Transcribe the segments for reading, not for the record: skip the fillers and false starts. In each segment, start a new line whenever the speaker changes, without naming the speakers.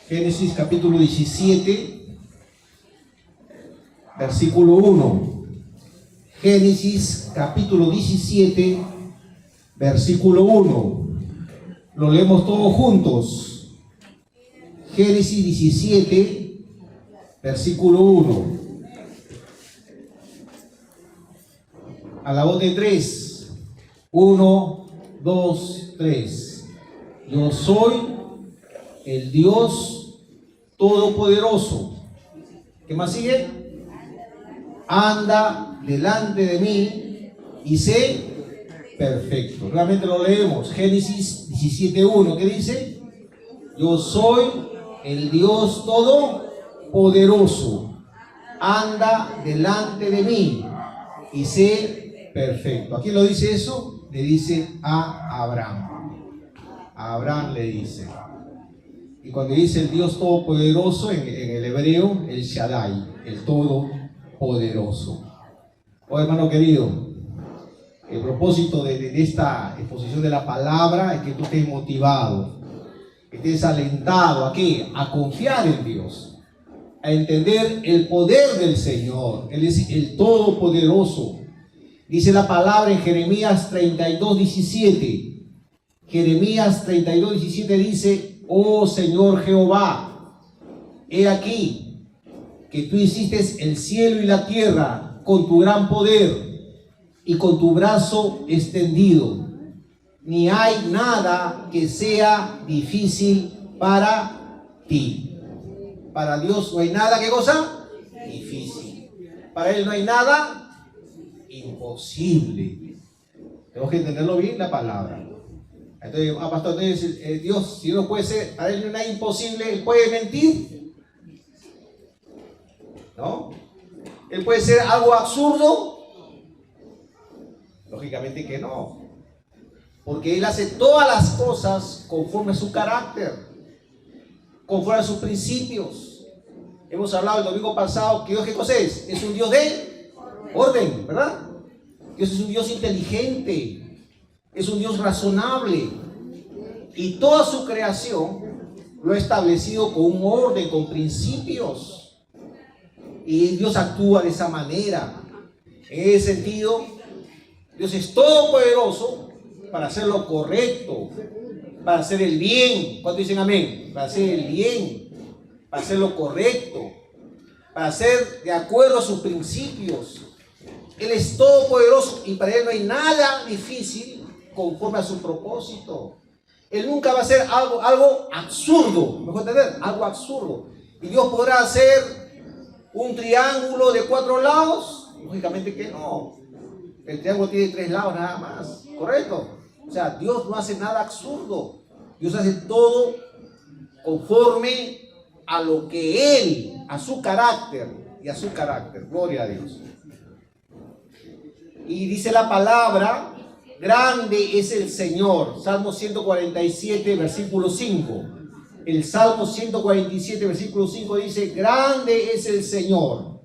Génesis capítulo 17, versículo 1. Génesis capítulo 17, versículo 1. Lo leemos todos juntos. Génesis 17, versículo 1. A la voz de 3. 1, 2, 3. Yo soy el Dios Todopoderoso. ¿Qué más sigue? Anda delante de mí y sé perfecto. Nuevamente lo leemos. Génesis 17:1. ¿Qué dice? Yo soy el Dios Todopoderoso. Anda delante de mí y sé perfecto. ¿A quién lo dice eso? Le dice a Abraham. A Abraham le dice. Y cuando dice el Dios Todopoderoso, en el hebreo, el Shaddai, el Todopoderoso. Oh, hermano querido, el propósito de esta exposición de la palabra es que tú estés motivado, que estés alentado ¿a qué? A confiar en Dios, a entender el poder del Señor. Él es el Todopoderoso. Dice la palabra en Jeremías 32:17. Jeremías 32:17 dice: oh Señor Jehová, he aquí que tú hiciste el cielo y la tierra con tu gran poder y con tu brazo extendido. Ni hay nada que sea difícil para ti. Para Dios no hay nada, ¿qué cosa? Difícil. Para Él no hay nada imposible. Tenemos que entenderlo bien la palabra. Entonces, pastor, entonces, Dios, si no puede ser, para Él no hay nada imposible, ¿Él puede mentir? ¿No? ¿Él puede ser algo absurdo? Lógicamente que no. Porque Él hace todas las cosas conforme a su carácter, conforme a sus principios. Hemos hablado el domingo pasado que Dios, ¿qué cosa es? Es un Dios de orden, ¿verdad? Dios es un Dios inteligente. Es un Dios razonable, y toda su creación lo ha establecido con un orden, con principios, y Dios actúa de esa manera. En ese sentido, Dios es todopoderoso para hacer lo correcto, para hacer el bien. ¿Cuántos dicen amén? Para hacer el bien, para hacer lo correcto, para hacer de acuerdo a sus principios. Él es todopoderoso y para Él no hay nada difícil conforme a su propósito. Él nunca va a hacer algo absurdo, ¿me puede entender? Algo absurdo. ¿Y Dios podrá hacer un triángulo de 4 lados? Lógicamente que no. El triángulo tiene 3 lados nada más, ¿correcto? O sea, Dios no hace nada absurdo. Dios hace todo conforme a lo que Él, a su carácter y a su carácter. Gloria a Dios. Y dice la palabra: grande es el Señor. Salmo 147, versículo 5. El Salmo 147, versículo 5 dice: grande es el Señor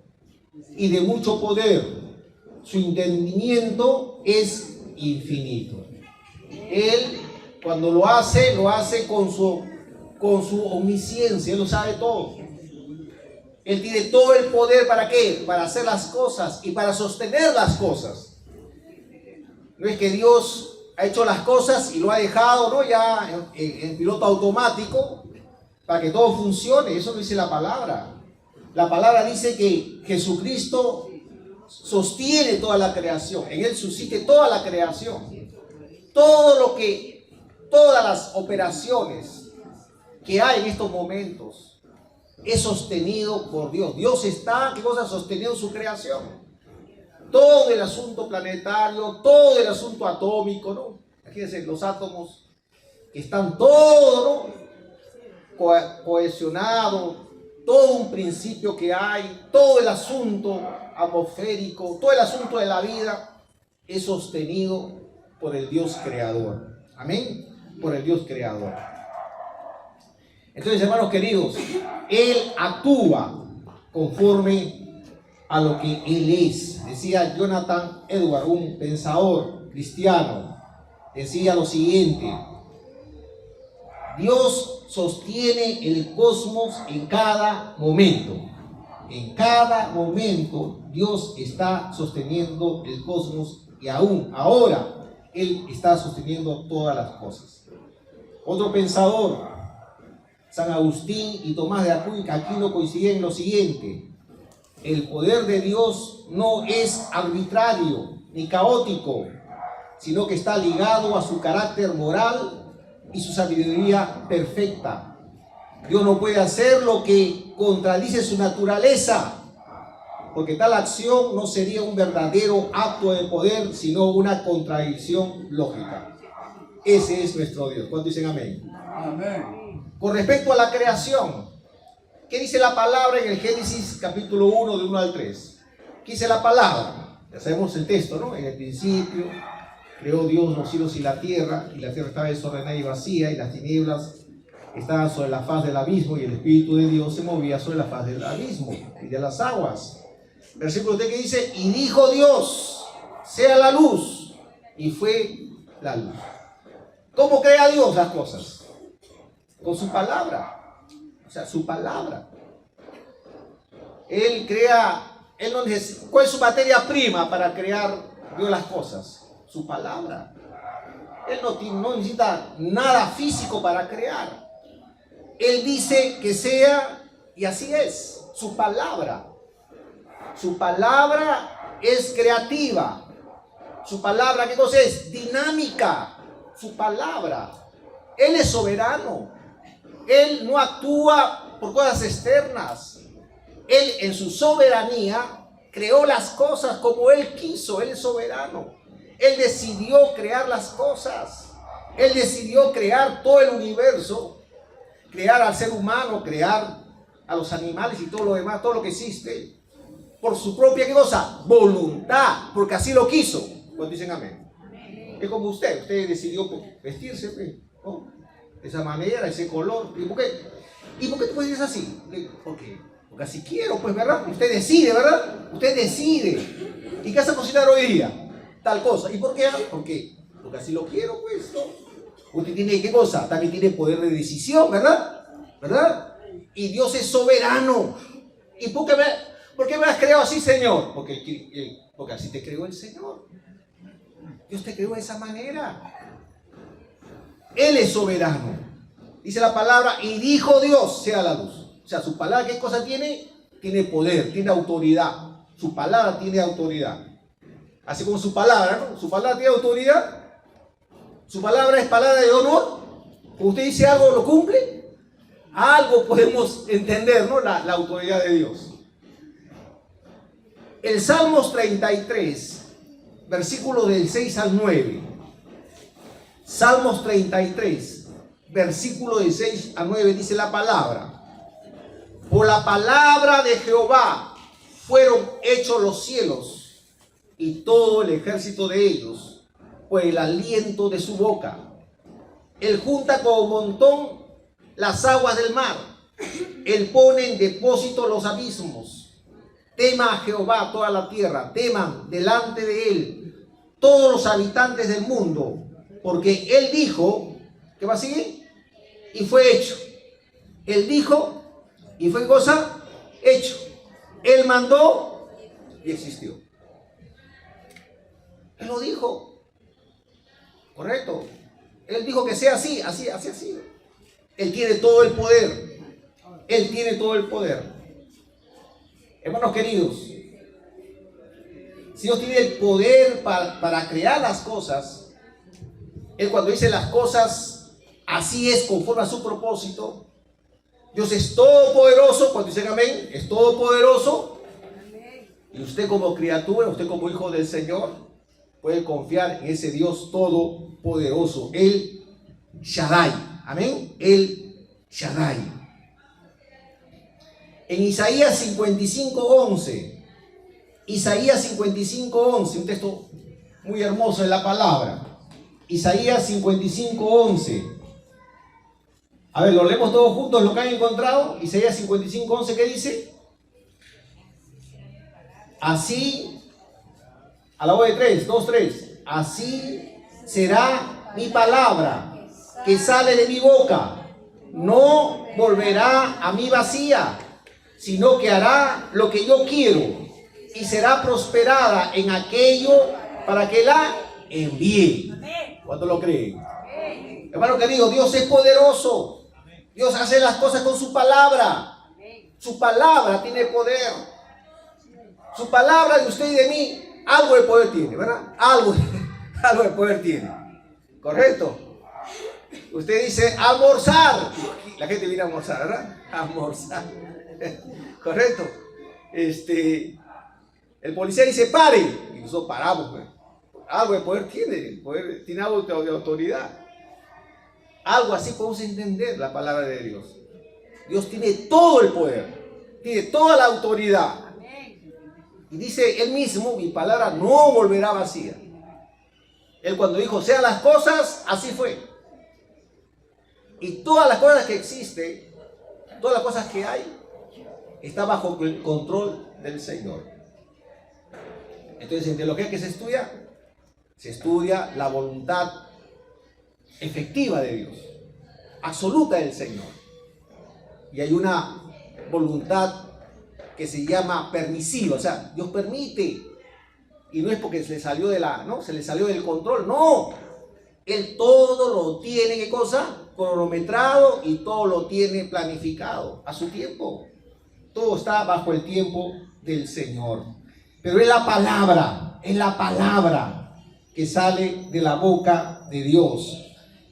y de mucho poder. Su entendimiento es infinito. Él, cuando lo hace con su omnisciencia. Él lo sabe todo. Él tiene todo el poder, ¿para qué? Para hacer las cosas y para sostener las cosas. No es que Dios ha hecho las cosas y lo ha dejado, ¿no?, ya en piloto automático para que todo funcione. Eso no dice la palabra. La palabra dice que Jesucristo sostiene toda la creación. En Él subsiste toda la creación. Todas las operaciones que hay en estos momentos es sostenido por Dios. Dios está, ¿qué cosa? Sosteniendo su creación. Todo el asunto planetario, todo el asunto atómico, ¿no? Fíjense, los átomos que están todos, ¿no?, cohesionados, todo un principio que hay, todo el asunto atmosférico, todo el asunto de la vida es sostenido por el Dios creador. Amén. Por el Dios creador. Entonces, hermanos queridos, Él actúa conforme a lo que Él es. Decía Jonathan Edwards, un pensador cristiano, decía lo siguiente: Dios sostiene el cosmos en cada momento. En cada momento Dios está sosteniendo el cosmos y aún ahora Él está sosteniendo todas las cosas. Otro pensador, San Agustín y Tomás de Aquino, coinciden en lo siguiente: el poder de Dios no es arbitrario ni caótico, sino que está ligado a su carácter moral y su sabiduría perfecta. Dios no puede hacer lo que contradice su naturaleza, porque tal acción no sería un verdadero acto de poder, sino una contradicción lógica. Ese es nuestro Dios. ¿Cuántos dicen amén? Amén. Con respecto a la creación, ¿qué dice la palabra en el Génesis capítulo 1, de 1 al 3? ¿Qué dice la palabra? Ya sabemos el texto, ¿no? En el principio creó Dios los cielos y la tierra estaba desordenada y vacía, y las tinieblas estaban sobre la faz del abismo, y el Espíritu de Dios se movía sobre la faz del abismo y de las aguas. Versículo 3 que dice: y dijo Dios, sea la luz, y fue la luz. ¿Cómo crea Dios las cosas? Con su palabra. O sea, su palabra. Él crea, él no necesita. ¿Cuál es su materia prima para crear Dios las cosas? Su palabra. Él no necesita nada físico para crear. Él dice que sea, y así es. Su palabra. Su palabra es creativa. Su palabra, ¿qué cosa es? Dinámica. Su palabra. Él es soberano. Él no actúa por cosas externas. Él en su soberanía creó las cosas como Él quiso. Él es soberano. Él decidió crear las cosas. Él decidió crear todo el universo, crear al ser humano, crear a los animales y todo lo demás, todo lo que existe, por su propia, ¿qué cosa? Voluntad, porque así lo quiso. Cuando dicen amén. Es como usted decidió vestirse, ¿no? De esa manera, ese color. ¿Y por qué tú puedes decir así? Porque así quiero, pues, ¿verdad? Usted decide, ¿verdad? Usted decide. ¿Y qué hace cocinar hoy día? Tal cosa. ¿Y por qué? Porque así lo quiero, pues, ¿no? Usted tiene, ¿qué cosa? También tiene poder de decisión, ¿verdad? ¿Verdad? Y Dios es soberano. ¿Y por qué me has creado así, Señor? Porque así te creó el Señor. Dios te creó de esa manera. Él es soberano. Dice la palabra: y dijo Dios, sea la luz. O sea, su palabra, ¿qué cosa tiene? Tiene poder, tiene autoridad. Su palabra tiene autoridad. Así como su palabra, ¿no? Su palabra tiene autoridad. Su palabra es palabra de honor. Cuando usted dice algo, lo cumple. Algo podemos entender, ¿no? La autoridad de Dios. El Salmos 33, versículos del 6 al 9. Salmos 33, versículo del 6 al 9, dice la palabra: por la palabra de Jehová fueron hechos los cielos y todo el ejército de ellos, por el aliento de su boca. Él junta como montón las aguas del mar. Él pone en depósito los abismos. Tema a Jehová toda la tierra, teman delante de él todos los habitantes del mundo, porque él dijo, ¿qué va a seguir? Y fue hecho. Él dijo y fue cosa hecho. Él mandó y existió. Él lo dijo. Correcto. Él dijo que sea así, así ha sido. Él tiene todo el poder. Él tiene todo el poder. Hermanos queridos, si Dios tiene el poder para crear las cosas, Él cuando dice las cosas, así es, conforme a su propósito. Dios es todopoderoso. Cuando dicen amén, es todopoderoso. Y usted como criatura, usted como hijo del Señor, puede confiar en ese Dios todopoderoso, el Shaddai. Amén, el Shaddai. En Isaías 55:11, Isaías 55:11, un texto muy hermoso en la palabra. Isaías 55:11. A ver, lo leemos todos juntos, lo que han encontrado. Isaías 55:11, ¿qué dice? Así, a la voz de 3, 2, 3. Así será mi palabra que sale de mi boca. no volverá a mí vacía, sino que hará lo que yo quiero y será prosperada en aquello para que la envíe. ¿Cuánto lo creen? Hermano querido, Dios es poderoso. Dios hace las cosas con su palabra. Su palabra tiene poder. Su palabra de usted y de mí, algo de poder tiene, ¿verdad? Algo de poder tiene. ¿Correcto? Usted dice almorzar. La gente viene a almorzar, ¿verdad? Almorzar. ¿Correcto? El policía dice pare. Y nosotros paramos, pues. Algo de poder tiene algo de autoridad. Algo así podemos entender la palabra de Dios. Dios tiene todo el poder, tiene toda la autoridad. Y dice él mismo, mi palabra no volverá vacía. Él cuando dijo, sean las cosas, así fue. Y todas las cosas que existen, todas las cosas que hay, está bajo el control del Señor. Entonces, en teología que se estudia la voluntad efectiva de Dios, absoluta del Señor. Y hay una voluntad que se llama permisiva, o sea, Dios permite. Y no es porque se le salió se le salió del control, no. Él todo lo tiene, ¿qué cosa? Cronometrado, y todo lo tiene planificado a su tiempo. Todo está bajo el tiempo del Señor. Pero es la palabra que sale de la boca de Dios.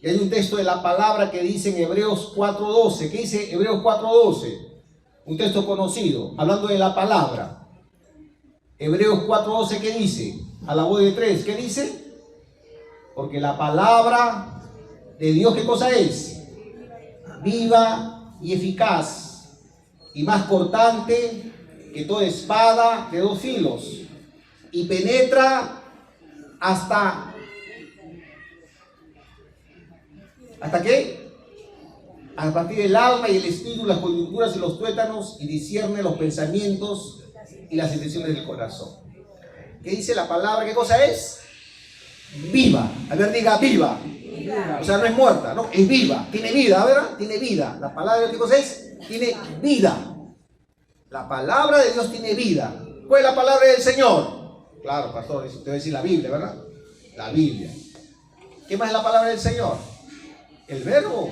Y hay un texto de la palabra que dice en Hebreos 4:12. ¿Qué dice Hebreos 4:12? Un texto conocido, hablando de la palabra. Hebreos 4:12, ¿qué dice? A la voz de tres, ¿qué dice? Porque la palabra de Dios, ¿qué cosa es? Viva y eficaz, y más cortante que toda espada de dos filos, y penetra ¿hasta qué? A partir del alma y el espíritu, las coyunturas y los tuétanos, y discierne los pensamientos y las intenciones del corazón. ¿Qué dice la palabra? ¿Qué cosa es? Viva. A ver, diga viva. O sea, no es muerta, no, es viva, tiene vida, ¿verdad? Tiene vida. La palabra de Dios, ¿qué cosa es? Tiene vida. La palabra de Dios tiene vida. ¿Cuál es la palabra del Señor? Claro, pastor, usted va a decir la Biblia, ¿verdad? La Biblia. ¿Qué más es la palabra del Señor? El verbo.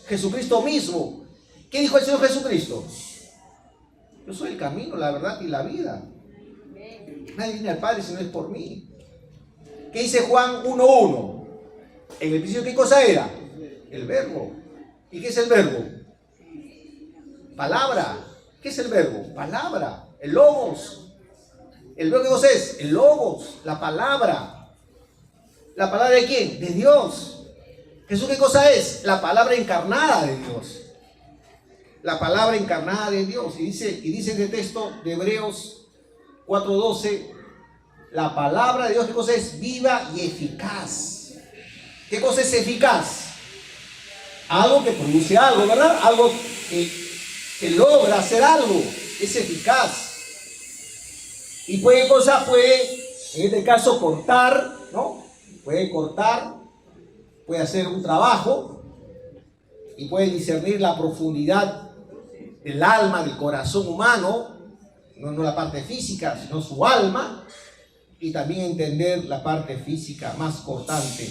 Jesucristo mismo. ¿Qué dijo el Señor Jesucristo? Yo soy el camino, la verdad y la vida. Nadie viene al Padre si no es por mí. ¿Qué dice Juan 1:1? En el principio, ¿qué cosa era? El verbo. ¿Y qué es el verbo? Palabra. ¿Qué es el verbo? Palabra. El logos. ¿El verbo qué cosa es? El logos. La palabra. ¿La palabra de quién? De Dios. ¿Jesús qué cosa es? La palabra encarnada de Dios. La palabra encarnada de Dios. Y dice en el texto de Hebreos 4:12, la palabra de Dios, ¿qué cosa es? Viva y eficaz. ¿Qué cosa es eficaz? Algo que produce algo, ¿verdad? Algo que logra hacer algo. Es eficaz. Y puede, en este caso, cortar, ¿no? Puede cortar, puede hacer un trabajo y puede discernir la profundidad del alma, del corazón humano, no la parte física, sino su alma, y también entender la parte física más cortante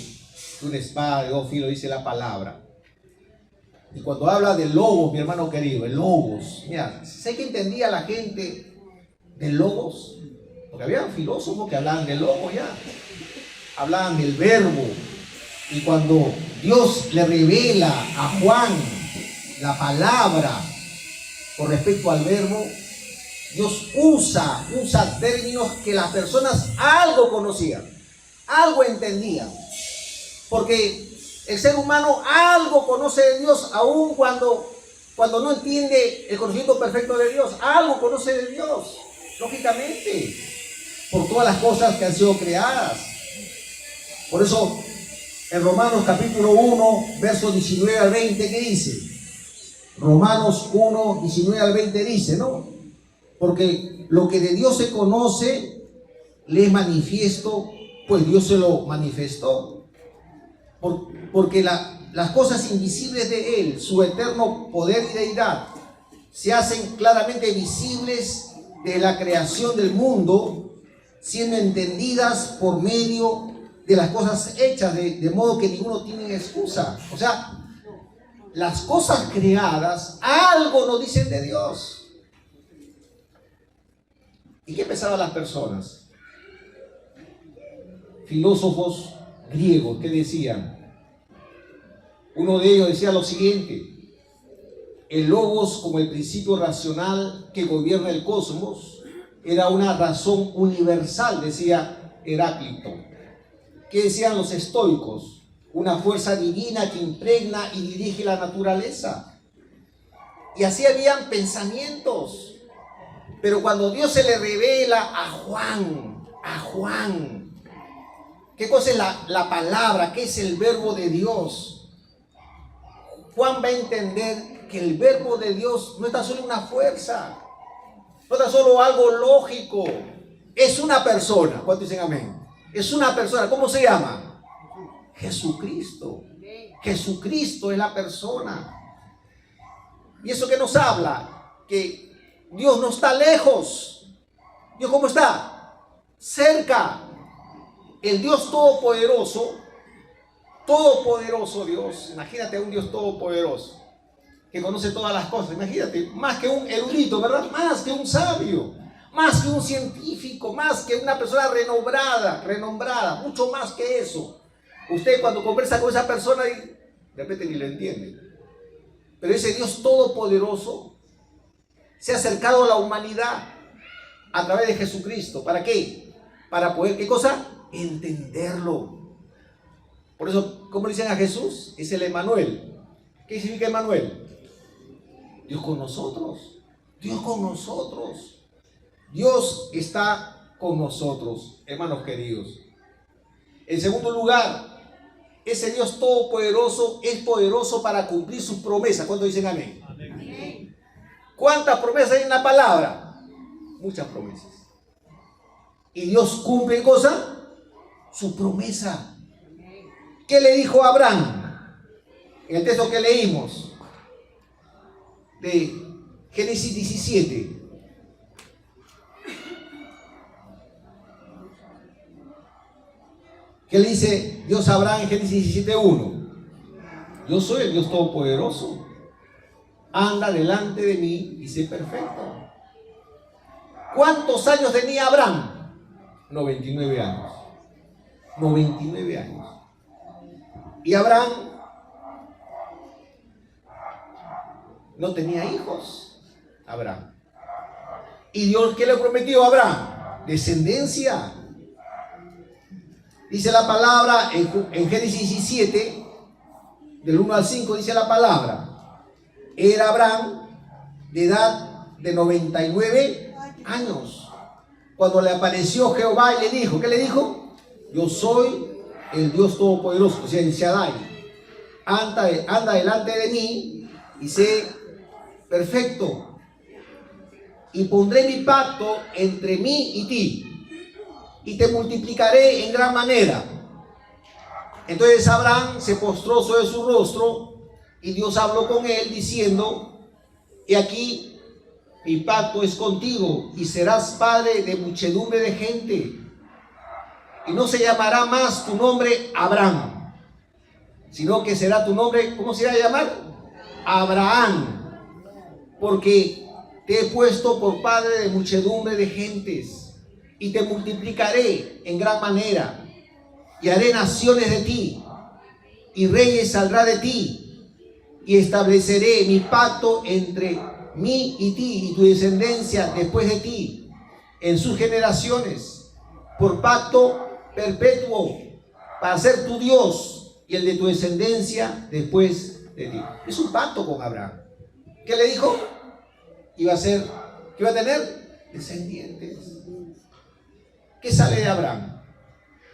de una espada de dos filos, dice la palabra. Y cuando habla de logos, mi hermano querido, el logos, mira, sé que entendía la gente del logos, porque había filósofos que hablaban del logos ya, hablaban del verbo. Y cuando Dios le revela a Juan la palabra con respecto al verbo, Dios usa términos que las personas algo conocían, algo entendían. Porque el ser humano algo conoce de Dios, aun cuando no entiende el conocimiento perfecto de Dios. Algo conoce de Dios, lógicamente, por todas las cosas que han sido creadas. Por eso, en Romanos capítulo 1, versos 19 al 20, ¿qué dice? Romanos 1, 19 al 20 dice, ¿no? Porque lo que de Dios se conoce, le es manifiesto, pues Dios se lo manifestó. Porque las cosas invisibles de Él, su eterno poder y deidad, se hacen claramente visibles de la creación del mundo, siendo entendidas por medio de las cosas hechas, de modo que ninguno tiene excusa. O sea, las cosas creadas algo nos dicen de Dios. ¿Y qué pensaban las personas? Filósofos griegos, ¿qué decían? Uno de ellos decía lo siguiente: el logos, como el principio racional que gobierna el cosmos, era una razón universal, decía Heráclito. ¿Qué decían los estoicos? Una fuerza divina que impregna y dirige la naturaleza. Y así habían pensamientos. Pero cuando Dios se le revela a Juan, ¿qué cosa es la palabra? ¿Qué es el verbo de Dios? Juan va a entender que el verbo de Dios no está solo una fuerza, no está solo algo lógico, es una persona. ¿Cuántos dicen amén? Es una persona. ¿Cómo se llama? Jesucristo. Jesucristo es la persona. ¿Y eso qué nos habla? Que Dios no está lejos. ¿Dios cómo está? Cerca. El Dios todopoderoso Dios. Imagínate a un Dios todopoderoso que conoce todas las cosas. Imagínate, más que un erudito, ¿verdad? Más que un sabio, más que un científico, más que una persona renombrada, mucho más que eso. Usted cuando conversa con esa persona, de repente ni lo entiende. Pero ese Dios todopoderoso se ha acercado a la humanidad a través de Jesucristo. ¿Para qué? Para poder, ¿qué cosa? Entenderlo. Por eso, ¿cómo le dicen a Jesús? Es el Emmanuel. ¿Qué significa Emmanuel? Dios con nosotros. Dios con nosotros. Dios está con nosotros, hermanos queridos. En segundo lugar, ese Dios todopoderoso es poderoso para cumplir sus promesas. ¿Cuántos dicen amén? Amén. ¿Cuántas promesas hay en la palabra? Muchas promesas. ¿Y Dios cumple en cosa? Su promesa. ¿Qué le dijo a Abraham? En el texto que leímos de Génesis 17. ¿Qué le dice Dios a Abraham en Génesis 17:1? Yo soy el Dios todopoderoso. Anda delante de mí y sé perfecto. ¿Cuántos años tenía Abraham? 99 años. 99 años. Y Abraham no tenía hijos. Abraham. ¿Y Dios qué le prometió a Abraham? Descendencia. Dice la palabra en Génesis 17, del 1 al 5, dice la palabra: era Abraham de edad de 99 años cuando le apareció Jehová y le dijo, ¿qué le dijo? Yo soy el Dios todopoderoso, o sea, el Shaddai. Anda delante de mí y sé perfecto, y pondré mi pacto entre mí y ti, y te multiplicaré en gran manera. Entonces Abraham se postró sobre su rostro, y Dios habló con él diciendo: he aquí, mi pacto es contigo, y serás padre de muchedumbre de gente, y no se llamará más tu nombre Abraham, sino que será tu nombre, ¿cómo se va a llamar? Abraham, porque te he puesto por padre de muchedumbre de gentes, y te multiplicaré en gran manera, y haré naciones de ti, y reyes saldrá de ti, y estableceré mi pacto entre mí y ti, y tu descendencia después de ti, en sus generaciones, por pacto perpetuo, para ser tu Dios y el de tu descendencia después de ti. Es un pacto con Abraham. ¿Qué le dijo? Iba a ser, que iba a tener descendientes. ¿Qué sale de Abraham?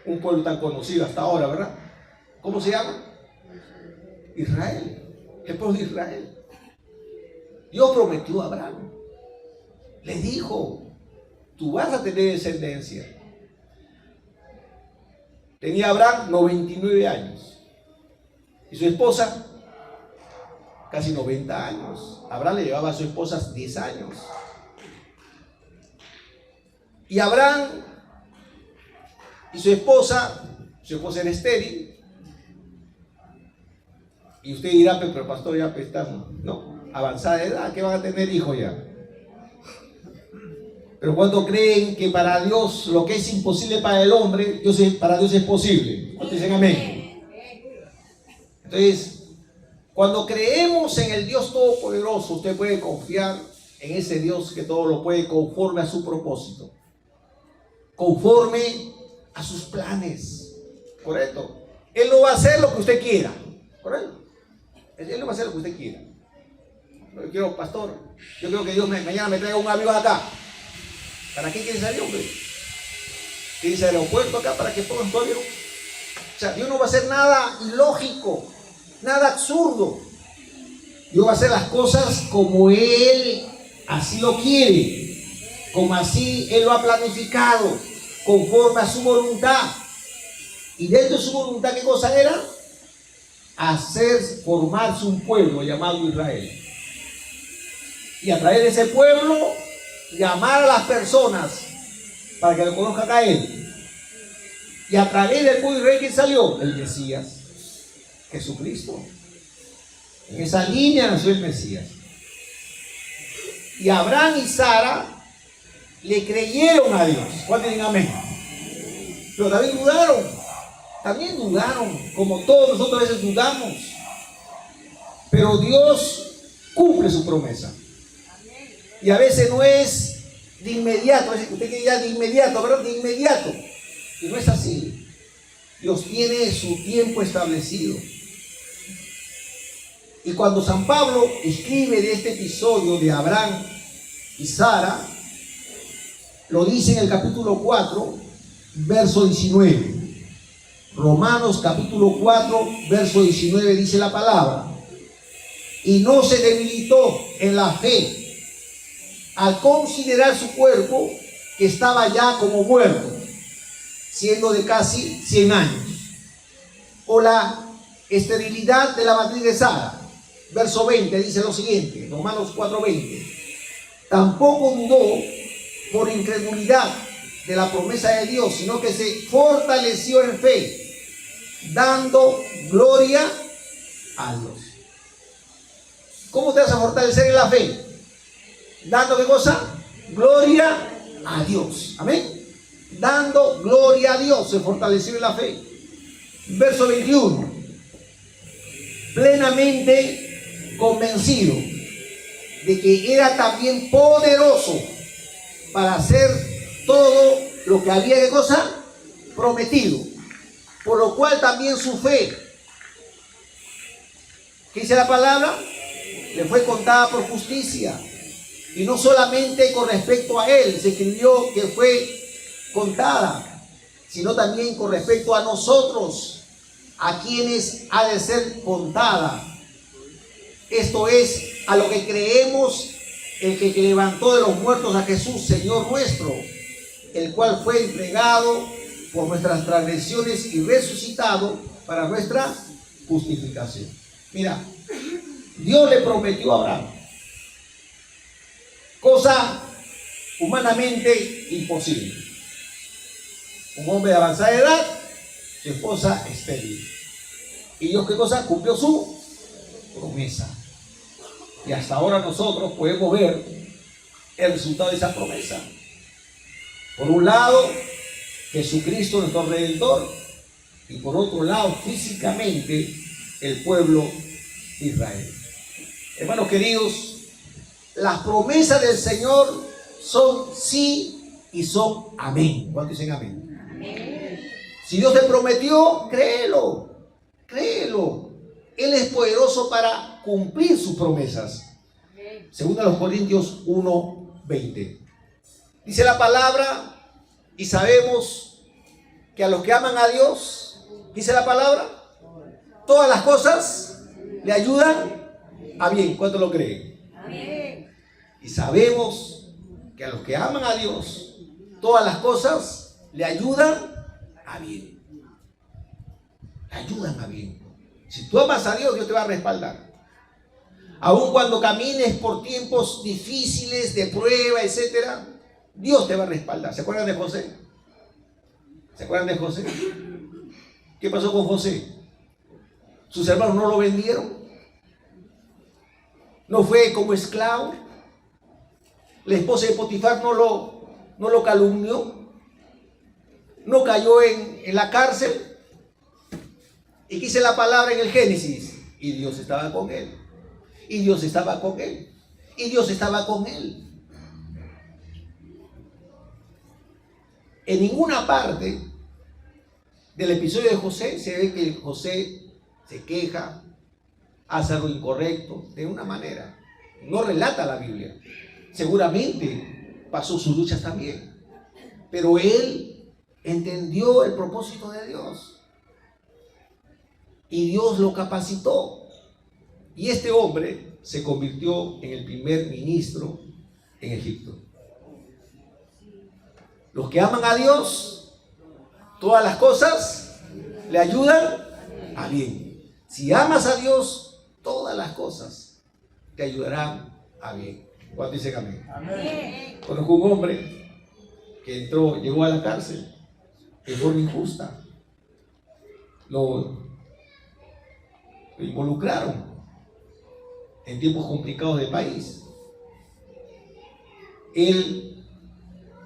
Un pueblo tan conocido hasta ahora, ¿verdad? ¿Cómo se llama? Israel. El pueblo de Israel. Dios prometió a Abraham. Le dijo: tú vas a tener descendencia. Tenía Abraham 99 años. Y su esposa, casi 90 años. Abraham le llevaba a su esposa 10 años. Y Abraham y su esposa era estéril. Y usted dirá, pero pastor, ya están, no, avanzada de edad, que van a tener hijos ya. Pero cuando creen que para Dios lo que es imposible para el hombre, para Dios es posible. ¿Cuántos dicen amén? Entonces, cuando creemos en el Dios Todopoderoso, usted puede confiar en ese Dios que todo lo puede conforme a su propósito, conforme a sus planes. ¿Correcto? Él no va a hacer lo que usted quiera. ¿Correcto? Él no va a hacer lo que usted quiera. Yo quiero, pastor, yo creo que Dios mañana me traiga un avión acá. ¿Para qué quiere ese avión? Quiere ese aeropuerto acá para que pongan tu avión. O sea, Dios no va a hacer nada ilógico, nada absurdo. Dios va a hacer las cosas como Él así lo quiere, como así Él lo ha planificado, conforme a su voluntad. Y dentro de su voluntad, ¿qué cosa era? Formarse un pueblo llamado Israel. Y a través de ese pueblo, llamar a las personas para que lo conozcan a Él. Y a través del pueblo Israel, ¿quién salió? El Mesías, Jesucristo. En esa línea nació el Mesías. Y Abraham y Sara le creyeron a Dios. ¿Cuántos dicen amén? Pero también dudaron. También dudaron, como todos nosotros a veces dudamos. Pero Dios cumple su promesa. Y a veces no es de inmediato. Usted quiere ya de inmediato, ¿verdad? De inmediato. Y no es así. Dios tiene su tiempo establecido. Y cuando San Pablo escribe de este episodio de Abraham y Sara, lo dice en el capítulo 4, verso 19. Romanos capítulo 4, verso 19 dice la palabra: y no se debilitó en la fe al considerar su cuerpo, que estaba ya como muerto, siendo de casi 100 años, o la esterilidad de la matriz de Sara. Verso 20 dice lo siguiente, Romanos 4:20: tampoco dudó por incredulidad de la promesa de Dios, sino que se fortaleció en fe, dando gloria a Dios. ¿Cómo te vas a fortalecer en la fe? ¿Dando qué cosa? Gloria a Dios. Amén. Dando gloria a Dios, se fortaleció en la fe. Verso 21: plenamente convencido de que era también poderoso para hacer todo lo que había, ¿qué cosa? Prometido. Por lo cual también su fe, ¿qué dice la palabra? Le fue contada por justicia. Y no solamente con respecto a él se escribió que fue contada, sino también con respecto a nosotros, a quienes ha de ser contada. Esto es, a lo que creemos, el que levantó de los muertos a Jesús, Señor nuestro, el cual fue entregado por nuestras transgresiones y resucitado para nuestra justificación. Mira, Dios le prometió a Abraham cosa humanamente imposible. Un hombre de avanzada edad, su esposa estéril. Y Dios, ¿qué cosa? Cumplió su promesa. Y hasta ahora nosotros podemos ver el resultado de esa promesa. Por un lado, Jesucristo, nuestro Redentor, y por otro lado, físicamente, el pueblo de Israel. Hermanos queridos, las promesas del Señor son sí y son amén. ¿Cuántos dicen amén? Amén. Si Dios te prometió, créelo, créelo. Él es poderoso para cumplir sus promesas. Según a los Corintios 1:20. Dice la palabra, y sabemos que a los que aman a Dios, dice la palabra, todas las cosas le ayudan a bien. ¿Cuánto lo creen? Amén. Y sabemos que a los que aman a Dios, todas las cosas le ayudan a bien. Le ayudan a bien. Si tú amas a Dios, Dios te va a respaldar. Aun cuando camines por tiempos difíciles, de prueba, etc., Dios te va a respaldar. ¿Se acuerdan de José? ¿Se acuerdan de José? ¿Qué pasó con José? ¿Sus hermanos no lo vendieron? ¿No fue como esclavo? ¿La esposa de Potifar no lo calumnió? ¿No cayó en la cárcel? Y quise la palabra en el Génesis. Y Dios estaba con él. Y Dios estaba con él. Y Dios estaba con él. En ninguna parte del episodio de José se ve que José se queja, hace algo incorrecto, de una manera. No relata la Biblia. Seguramente pasó sus luchas también. Pero él entendió el propósito de Dios. Y Dios lo capacitó. Y este hombre se convirtió en el primer ministro en Egipto. Los que aman a Dios, todas las cosas le ayudan a bien. Si amas a Dios, todas las cosas te ayudarán a bien. ¿Cuánto dicen amén? Amén. Conozco un hombre que llegó a la cárcel de forma injusta. Lo involucraron en tiempos complicados del país. Él,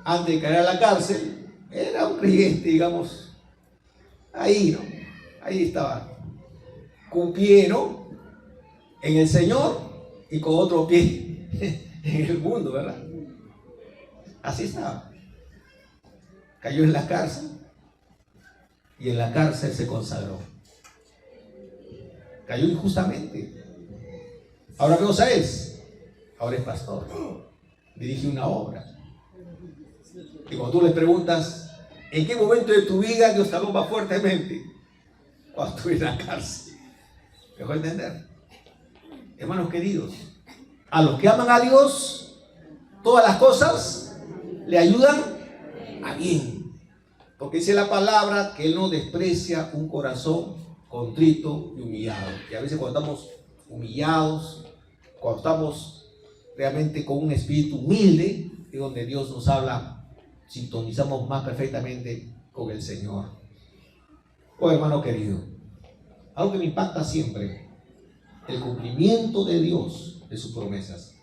antes de caer a la cárcel, era un creyente, digamos, ahí, ¿no? Ahí estaba, con un pie, ¿no?, en el Señor y con otro pie en el mundo, ¿verdad? Así estaba. Cayó en la cárcel y en la cárcel se consagró. Cayó injustamente. Ahora ¿qué cosa es? Ahora es pastor. Dirige una obra. Y cuando tú le preguntas, ¿en qué momento de tu vida Dios te habló más fuertemente? Cuando estuve en la cárcel. ¿Me dejó entender? Hermanos queridos, a los que aman a Dios, todas las cosas le ayudan a bien. Porque dice la palabra que Él no desprecia un corazón contrito y humillado. Y a veces cuando estamos humillados, cuando estamos realmente con un espíritu humilde, es donde Dios nos habla, sintonizamos más perfectamente con el Señor. Oh, hermano querido, algo que me impacta siempre, el cumplimiento de Dios, de sus promesas.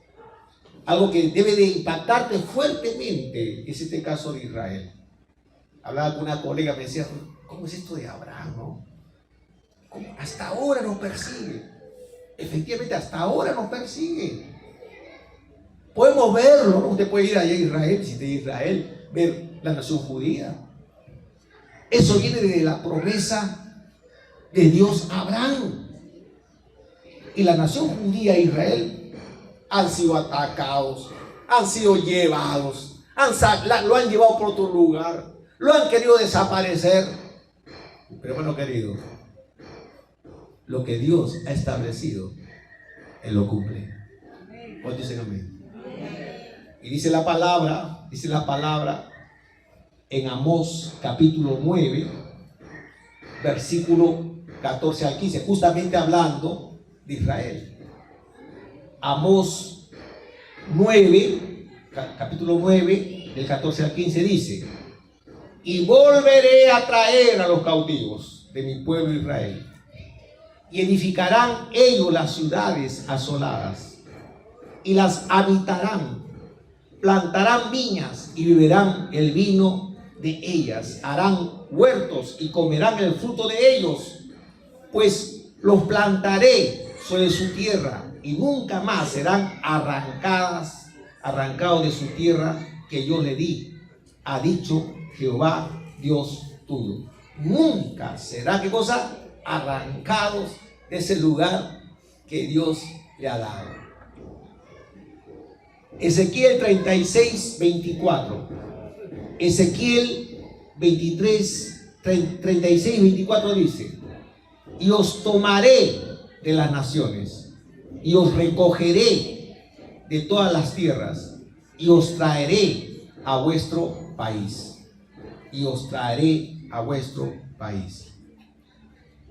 Algo que debe de impactarte fuertemente es este caso de Israel. Hablaba con una colega, me decía, ¿cómo es esto de Abraham, no? ¿Cómo? Hasta ahora nos persigue. Efectivamente, hasta ahora nos persigue. Podemos verlo, ¿no? Usted puede ir allá a Israel, si de Israel, ver la nación judía. Eso viene de la promesa de Dios a Abraham. Y la nación judía e Israel han sido atacados, han sido llevados, lo han llevado por otro lugar, lo han querido desaparecer. Pero bueno, querido, lo que Dios ha establecido, Él lo cumple. ¿Cuántos dicen amén? Y dice la palabra en Amós capítulo 9, versículo 14 al 15, justamente hablando de Israel. Amós 9, capítulo 9, del 14 al 15 dice: y volveré a traer a los cautivos de mi pueblo Israel, y edificarán ellos las ciudades asoladas, y las habitarán, plantarán viñas y beberán el vino de ellas, harán huertos y comerán el fruto de ellos, pues los plantaré sobre su tierra y nunca más serán arrancados de su tierra que yo le di, ha dicho Jehová Dios tuyo. Nunca será, ¿qué cosa?, arrancados de ese lugar que Dios le ha dado. Ezequiel 36, 24. Ezequiel 23, 36, 24 dice: y os tomaré de las naciones, y os recogeré de todas las tierras, y os traeré a vuestro país. Y os traeré a vuestro país.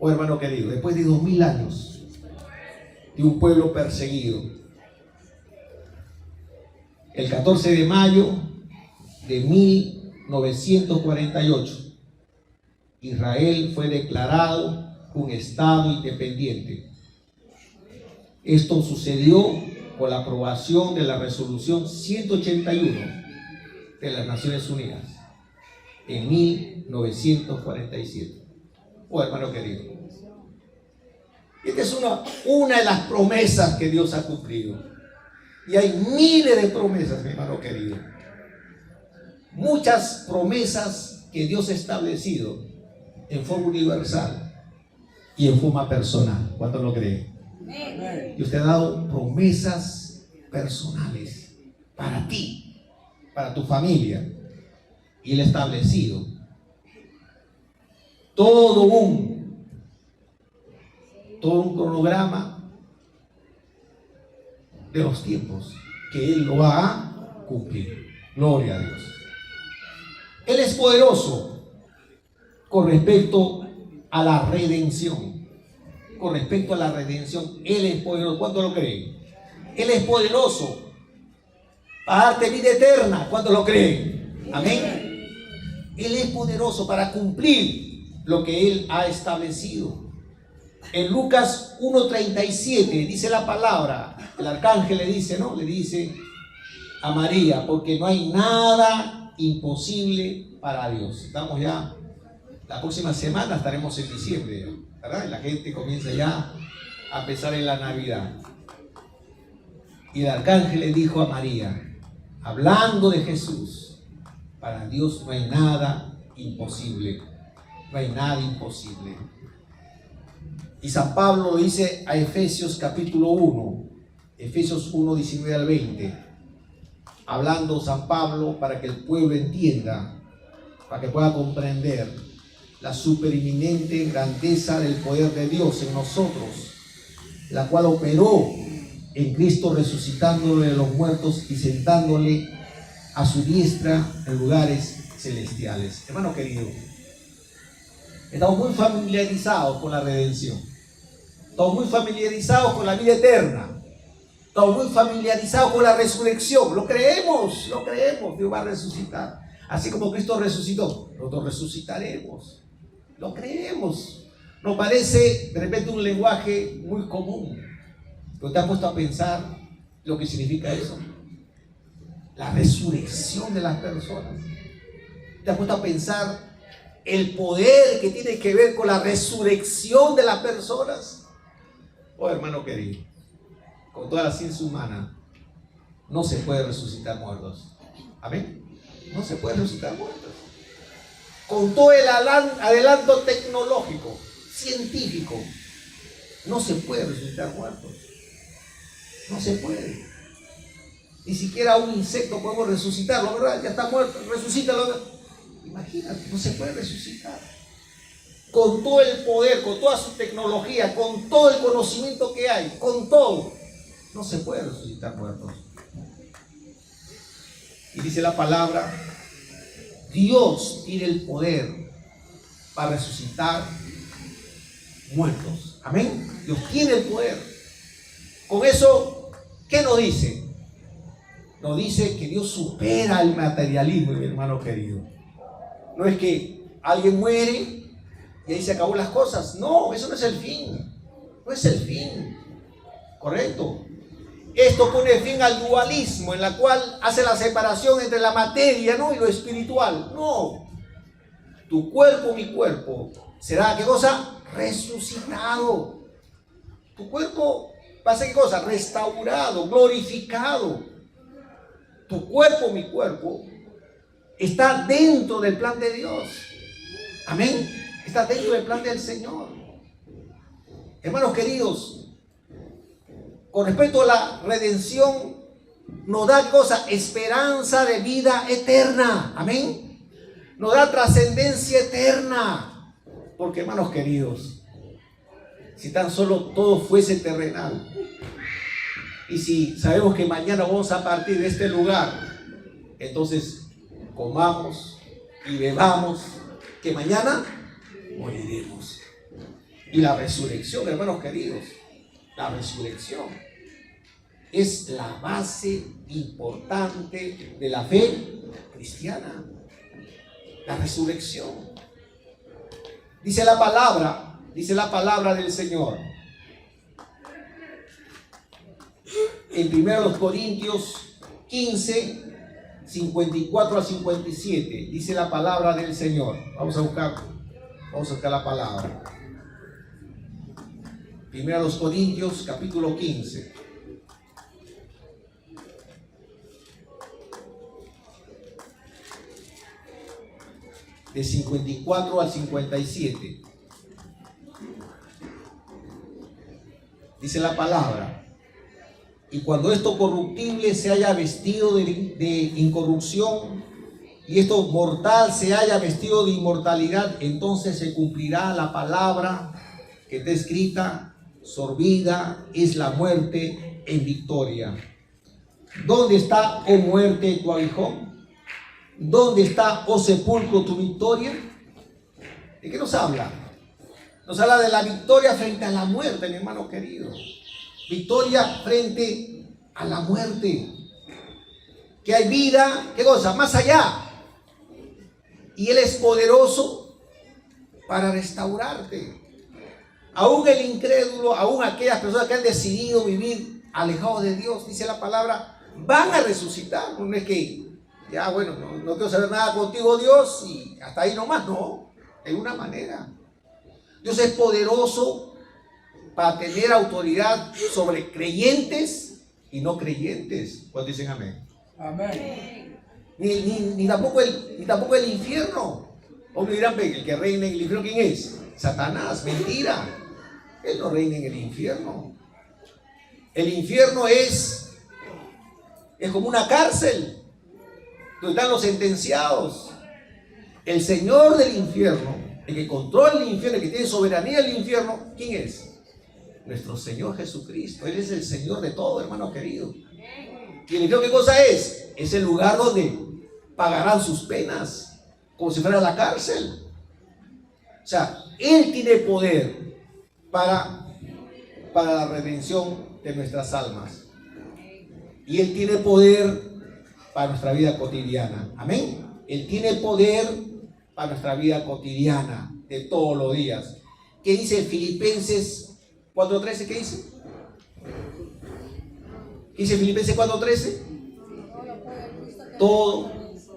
Oh, hermano querido, después de 2000 años de un pueblo perseguido, el 14 de mayo de 1948, Israel fue declarado un Estado independiente. Esto sucedió con la aprobación de la resolución 181 de las Naciones Unidas en 1947. Oh, hermano querido, esta es una de las promesas que Dios ha cumplido. Y hay miles de promesas, mi hermano querido. Muchas promesas que Dios ha establecido en forma universal y en forma personal. ¿Cuánto lo cree? Y usted ha dado promesas personales para ti, para tu familia. Y Él ha establecido todo un cronograma de los tiempos que Él lo va a cumplir. Gloria a Dios. Él es poderoso con respecto a la redención. Con respecto a la redención, Él es poderoso. ¿Cuánto lo creen? Él es poderoso para darte vida eterna. ¿Cuánto lo creen? Amén. Él es poderoso para cumplir lo que Él ha establecido. En Lucas 1:37 dice la palabra, el arcángel le dice, ¿no? Le dice a María, porque no hay nada imposible para Dios. Estamos ya, la próxima semana estaremos en diciembre, ¿verdad? Y la gente comienza ya a pensar en la Navidad. Y el arcángel le dijo a María, hablando de Jesús, para Dios no hay nada imposible. No hay nada imposible. Y San Pablo lo dice a Efesios capítulo 1, Efesios 1, 19 al 20. Hablando San Pablo para que el pueblo entienda, para que pueda comprender la supereminente grandeza del poder de Dios en nosotros, la cual operó en Cristo resucitándole de los muertos y sentándole a su diestra en lugares celestiales. Hermano querido, estamos muy familiarizados con la redención. Estamos muy familiarizados con la vida eterna. Estamos muy familiarizados con la resurrección. Lo creemos, Dios va a resucitar. Así como Cristo resucitó, nosotros resucitaremos. Lo creemos. Nos parece de repente un lenguaje muy común. Pero te has puesto a pensar lo que significa eso. La resurrección de las personas. Te has puesto a pensar el poder que tiene que ver con la resurrección de las personas. Oh, hermano querido, con toda la ciencia humana no se puede resucitar muertos. Amén. No se puede resucitar muertos. Con todo el adelanto tecnológico, científico, no se puede resucitar muertos. No se puede. Ni siquiera un insecto podemos resucitarlo, ¿verdad? Ya está muerto, resucítalo. Imagínate, no se puede resucitar. Con todo el poder, con toda su tecnología, con todo el conocimiento que hay, con todo, no se puede resucitar muertos. Y dice la palabra, Dios tiene el poder para resucitar muertos. Amén. Dios tiene el poder. Con eso, ¿qué nos dice? Nos dice que Dios supera el materialismo, mi hermano querido. No es que alguien muere y ahí se acabó las cosas. No, eso no es el fin. No es el fin. ¿Correcto? Esto pone fin al dualismo, en la cual hace la separación entre la materia, ¿no?, y lo espiritual. No. Tu cuerpo, mi cuerpo, será, ¿qué cosa? Resucitado. Tu cuerpo va a ser, ¿qué cosa? Restaurado, glorificado. Tu cuerpo, mi cuerpo, está dentro del plan de Dios. Amén. Está dentro del plan del Señor. Hermanos queridos, con respecto a la redención, nos da cosa, esperanza de vida eterna. Amén. Nos da trascendencia eterna. Porque, hermanos queridos, si tan solo todo fuese terrenal, y si sabemos que mañana vamos a partir de este lugar, entonces comamos y bebamos, que mañana moriremos. Y la resurrección, hermanos queridos, la resurrección es la base importante de la fe cristiana. La resurrección. Dice la palabra del Señor. En 1 Corintios 15, 54 al 57, dice la palabra del Señor. Vamos a buscar la palabra. 1 Corintios capítulo 15. De 54 al 57. Dice la palabra: y cuando esto corruptible se haya vestido de incorrupción, y esto mortal se haya vestido de inmortalidad, entonces se cumplirá la palabra que está escrita: sorbida es la muerte en victoria. ¿Dónde está, oh muerte, tu aguijón? ¿Dónde está, oh sepulcro, tu victoria? ¿De qué nos habla? Nos habla de la victoria frente a la muerte, mi hermano querido. Victoria frente a la muerte. Que hay vida, ¿qué cosa? Más allá. Y Él es poderoso para restaurarte. Aún el incrédulo, aún aquellas personas que han decidido vivir alejados de Dios, dice la palabra, van a resucitar. No es que, ya bueno, no quiero saber nada contigo, Dios, y hasta ahí nomás, no. De una manera. Dios es poderoso para tener autoridad sobre creyentes y no creyentes. ¿Cuántos dicen amén? Amén. Ni tampoco el infierno. O me dirán, el que reina en el infierno, ¿quién es? Satanás. Mentira. Él no reina en el infierno. El infierno es como una cárcel donde están los sentenciados. El Señor del infierno, el que controla el infierno, el que tiene soberanía del infierno, ¿quién es? Nuestro Señor Jesucristo. Él es el Señor de todo, hermano querido. ¿Y el infierno qué cosa es? Es el lugar donde pagarán sus penas, como si fuera la cárcel. O sea, Él tiene poder para la redención de nuestras almas. Y Él tiene poder para nuestra vida cotidiana. Amén. Él tiene poder para nuestra vida cotidiana de todos los días. ¿Qué dice Filipenses 4:13? ¿Qué dice? ¿Qué dice Filipenses 4:13? Todo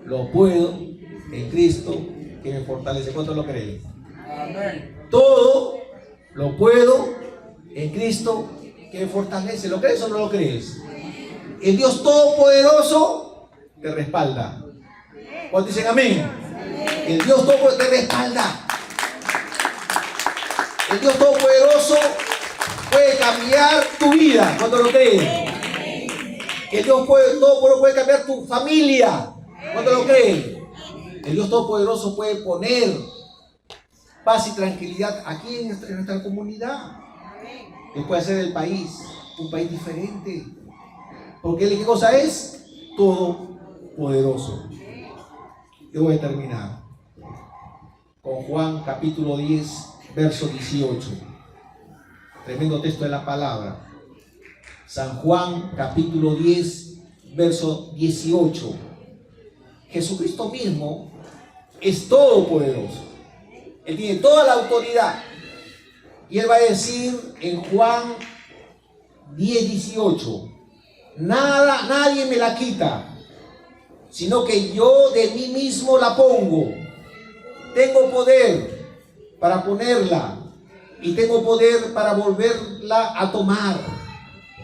lo puedo en Cristo que me fortalece. ¿Cuántos lo creen? Amén. Todo lo puedo en Cristo que me fortalece. ¿Lo crees o no lo crees? El Dios Todopoderoso te respalda. ¿Cuántos dicen amén? El Dios Todopoderoso te respalda. El Dios Todopoderoso puede cambiar tu vida. ¿Cuántos lo creen? El Dios Todopoderoso puede cambiar tu familia. ¿Cuántos lo creen? El Dios Todopoderoso puede poner paz y tranquilidad aquí en nuestra comunidad. Él puede hacer el país un país diferente. Porque Él, ¿qué cosa es? Todopoderoso. Yo voy a terminar con Juan capítulo 10, verso 18. Tremendo texto de la palabra. San Juan capítulo 10, verso 18. Jesucristo mismo es todopoderoso. Él tiene toda la autoridad. Y Él va a decir en Juan 10, 18: nadie me la quita, sino que yo de mí mismo la pongo. Tengo poder para ponerla y tengo poder para volverla a tomar.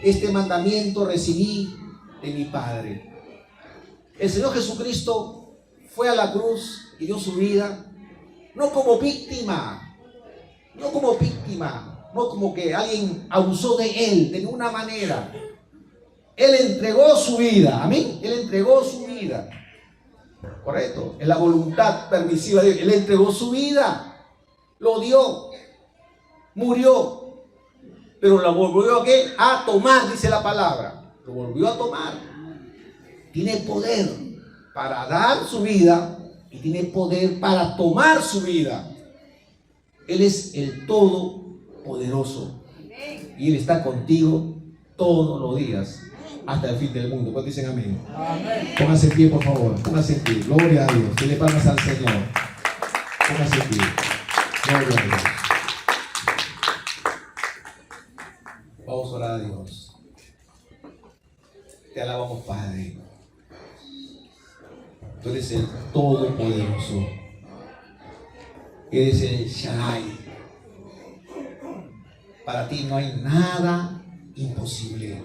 Este mandamiento recibí de mi Padre. El Señor Jesucristo fue a la cruz y dio su vida, no como víctima, no como que alguien abusó de Él de ninguna manera. Él entregó su vida, amén. Él entregó su vida. Correcto, es la voluntad permisiva de Dios. Él entregó su vida, lo dio, murió, pero la volvió a tomar, dice la palabra. Lo volvió a tomar. Tiene poder para dar su vida y tiene poder para tomar su vida. Él es el Todopoderoso. poderoso. Y Él está contigo todos los días hasta el fin del mundo. ¿Cuántos dicen amén? Amén. Póngase en pie, por favor. Póngase en pie. Gloria a Dios. Dile palmas al Señor. Póngase en pie. Gloria a Dios. Vamos a orar a Dios. Te alabamos, Padre. Tú eres el Todopoderoso. Eres el Shaddai. Para ti no hay nada imposible.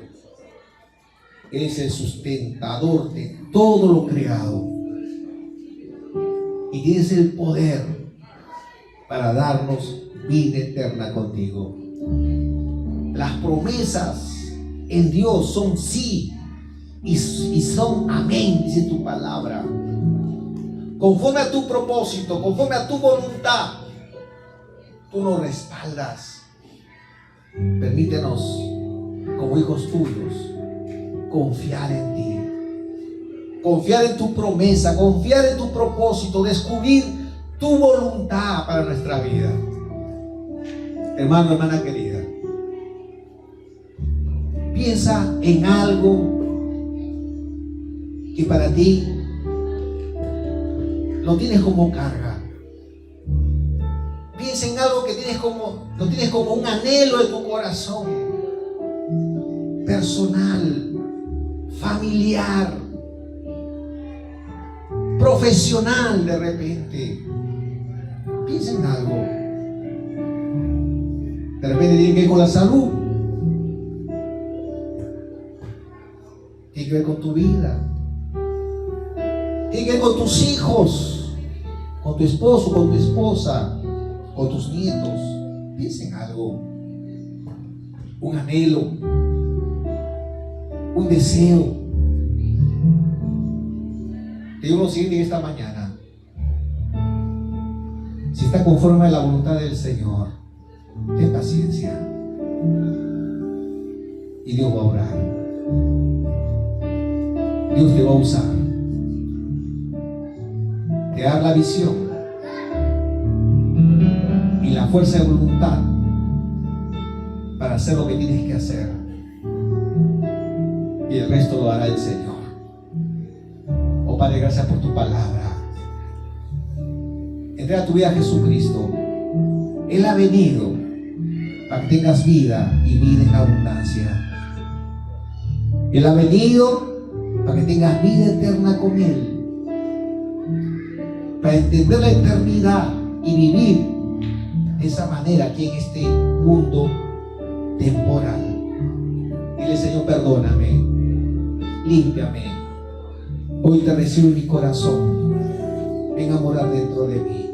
Eres el sustentador de todo lo creado. Y tienes el poder para darnos vida eterna contigo. Las promesas en Dios son sí y son amén, dice tu palabra. Conforme a tu propósito, conforme a tu voluntad, tú nos respaldas. Permítenos, como hijos tuyos, confiar en ti, confiar en tu promesa, confiar en tu propósito, descubrir tu voluntad para nuestra vida. Hermano, hermana querida, piensa en algo que para ti lo tienes como carga. Piensa en algo que lo tienes como un anhelo de tu corazón, personal, familiar, profesional de repente. Piensa en algo. De repente tiene que ver con la salud, tiene que ver con tu vida, tiene que ver con tus hijos, con tu esposo, con tu esposa, con tus nietos. Piensa en algo, un anhelo, un deseo. Te digo lo siguiente en esta mañana: si está conforme a la voluntad del Señor, ten paciencia y Dios va a obrar. Dios te va a usar, te da la visión y la fuerza de voluntad para hacer lo que tienes que hacer, y el resto lo hará el Señor. Oh Padre, gracias por tu palabra. Entrega tu vida a Jesucristo. Él ha venido para que tengas vida y vida en abundancia. Él ha venido para que tengas vida eterna con Él, para entender la eternidad y vivir de esa manera aquí en este mundo temporal. Dile: Señor, perdóname, límpiame. Hoy te recibo en mi corazón. Ven a morar dentro de mí.